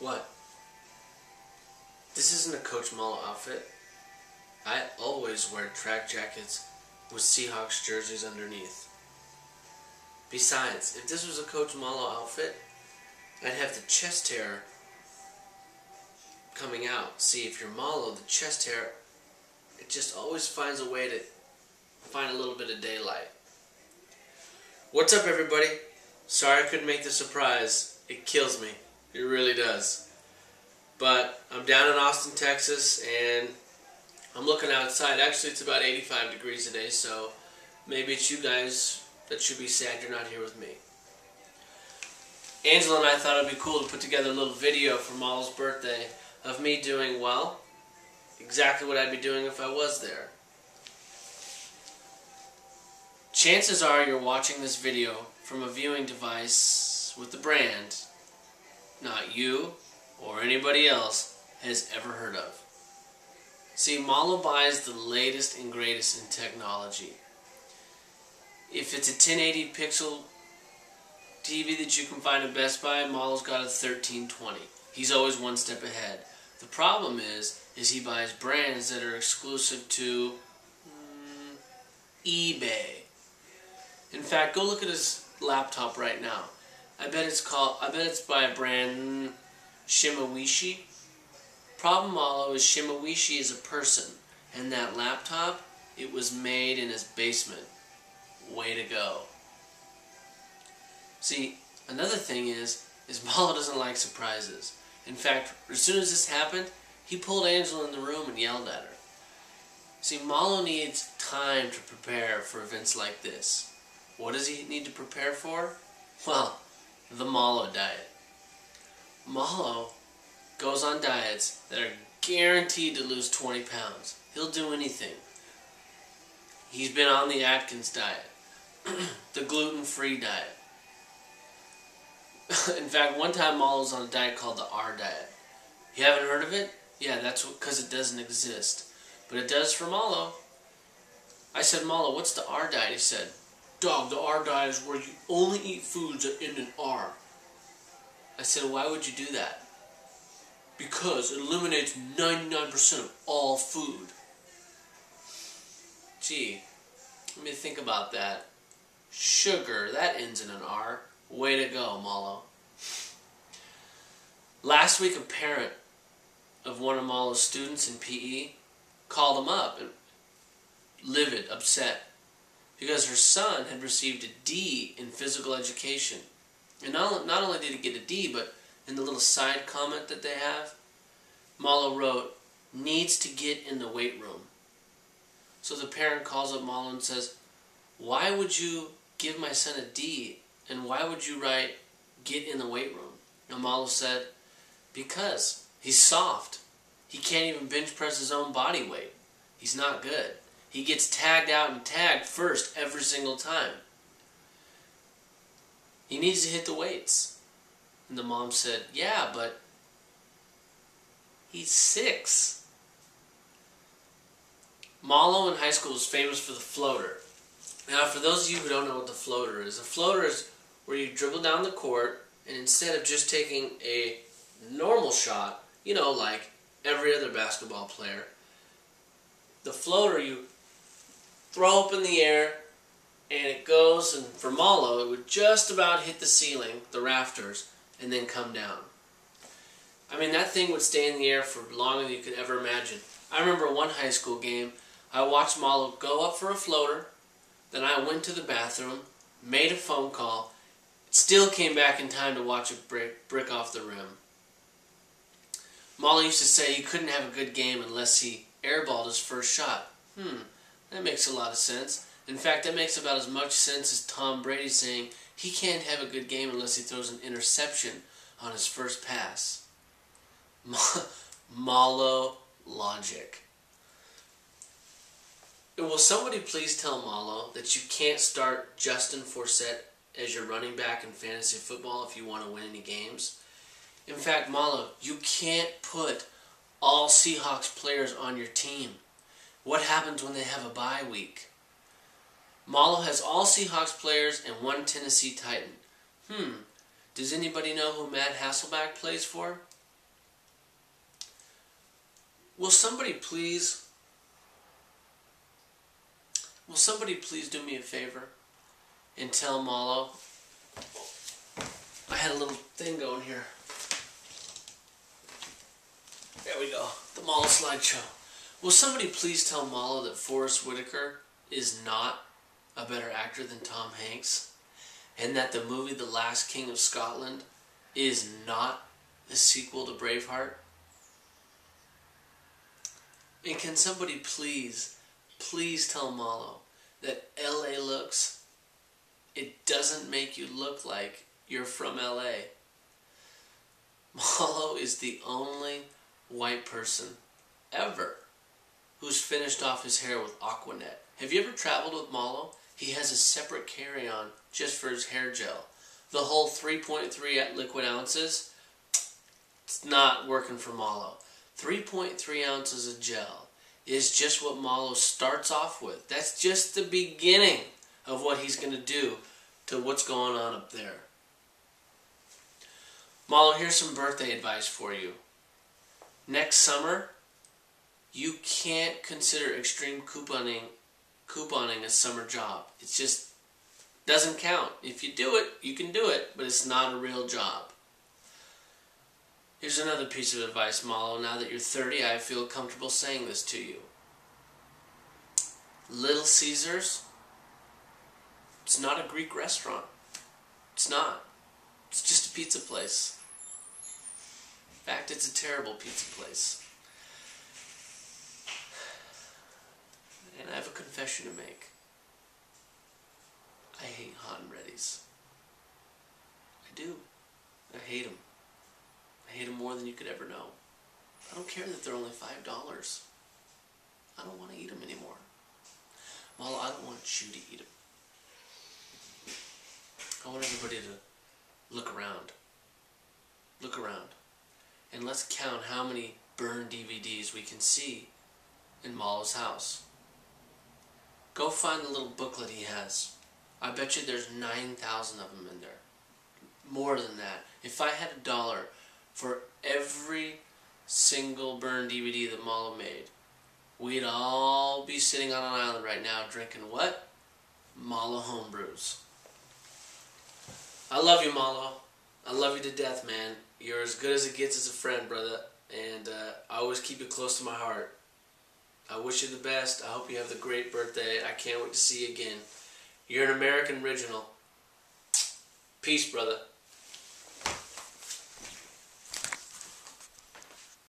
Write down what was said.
What? This isn't a Coach Malo outfit. I always wear track jackets with Seahawks jerseys underneath. Besides, if this was a Coach Malo outfit, I'd have the chest hair coming out. See, if you're Malo, the chest hair, it just always finds a way to find a little bit of daylight. What's up, everybody? Sorry I couldn't make the surprise. It kills me. It really does. But I'm down in Austin, Texas, and I'm looking outside. Actually, it's about 85 degrees today, so maybe it's you guys that should be sad you're not here with me. Angela and I thought it would be cool to put together a little video for Malo's birthday of me doing, well, exactly what I'd be doing if I was there. Chances are you're watching this video from a viewing device with the brand not you or anybody else has ever heard of. See, Malo buys the latest and greatest in technology. If it's a 1080 pixel TV that you can find at Best Buy, Malo's got a 1320. He's always one step ahead. The problem is he buys brands that are exclusive to eBay. In fact, go look at his laptop right now. I bet it's by a brand Shimawishi. Problem, Malo, is Shimawishi is a person, and that laptop, it was made in his basement. Way to go. See, another thing is Malo doesn't like surprises. In fact, as soon as this happened, he pulled Angela in the room and yelled at her. See, Malo needs time to prepare for events like this. What does he need to prepare for? Well, the Malo diet. Malo goes on diets that are guaranteed to lose 20 pounds. He'll do anything. He's been on the Atkins diet, the gluten-free diet. In fact, one time Malo was on a diet called the R diet. You haven't heard of it? Yeah, that's because it doesn't exist. But it does for Malo. I said, Malo, what's the R diet? He said, Dog, the R diet is where you only eat foods that end in R. I said, why would you do that? Because it eliminates 99% of all food. Gee, let me think about that. Sugar, that ends in an R. Way to go, Malo. Last week, a parent of one of Malo's students in PE called him up, and livid, upset, because her son had received a D in physical education. And not only did he get a D, but in the little side comment that they have, Malo wrote, needs to get in the weight room. So the parent calls up Malo and says, why would you give my son a D, and why would you write, get in the weight room? And Malo said, because he's soft. He can't even bench press his own body weight. He's not good. He gets tagged out and tagged first every single time. He needs to hit the weights. And the mom said, yeah, but he's 6. Malo in high school was famous for the floater. Now, for those of you who don't know what the floater is, a floater is where you dribble down the court, and instead of just taking a normal shot, you know, like every other basketball player, the floater you throw up in the air, and it goes, and for Malo, it would just about hit the ceiling, the rafters, and then come down. I mean, that thing would stay in the air for longer than you could ever imagine. I remember one high school game, I watched Malo go up for a floater, then I went to the bathroom, made a phone call, still came back in time to watch it brick off the rim. Malo used to say he couldn't have a good game unless he airballed his first shot. That makes a lot of sense. In fact, that makes about as much sense as Tom Brady saying he can't have a good game unless he throws an interception on his first pass. Malo logic. Will somebody please tell Malo that you can't start Justin Forsett as your running back in fantasy football if you want to win any games? In fact, Malo, you can't put all Seahawks players on your team. What happens when they have a bye week? Malo has all Seahawks players and one Tennessee Titan. Does anybody know who Matt Hasselbeck plays for? Will somebody please do me a favor and tell Malo? I had a little thing going here. There we go. The Malo slideshow. Will somebody please tell Malo that Forrest Whitaker is not a better actor than Tom Hanks? And that the movie The Last King of Scotland is not a sequel to Braveheart? And can somebody please tell Malo that LA looks, it doesn't make you look like you're from LA. Malo is the only white person ever who's finished off his hair with Aquanet. Have you ever traveled with Malo? He has a separate carry-on just for his hair gel. The whole 3.3 liquid ounces, it's not working for Malo. 3.3 ounces of gel is just what Malo starts off with. That's just the beginning of what he's going to do to what's going on up there. Malo, here's some birthday advice for you. Next summer, you can't consider extreme couponing a summer job. It just doesn't count. If you do it, you can do it, but it's not a real job. Here's another piece of advice, Malo. Now that you're 30, I feel comfortable saying this to you. Little Caesars, it's not a Greek restaurant. It's not. It's just a pizza place. In fact, it's a terrible pizza place. And I have a confession to make. I hate hot and readies. I do. I hate them. I hate them more than you could ever know. I don't care that they're only $5. I don't want to eat them anymore. Malo, I don't want you to eat them. I want everybody to look around. Look around. And let's count how many burned DVDs we can see in Malo's house. Go find the little booklet he has. I bet you there's 9,000 of them in there. More than that. If I had $1 for every single burned DVD that Malo made, we'd all be sitting on an island right now drinking what? Malo homebrews. I love you, Malo. I love you to death, man. You're as good as it gets as a friend, brother. And I always keep you close to my heart. I wish you the best. I hope you have the great birthday. I can't wait to see you again. You're an American original. Peace, brother.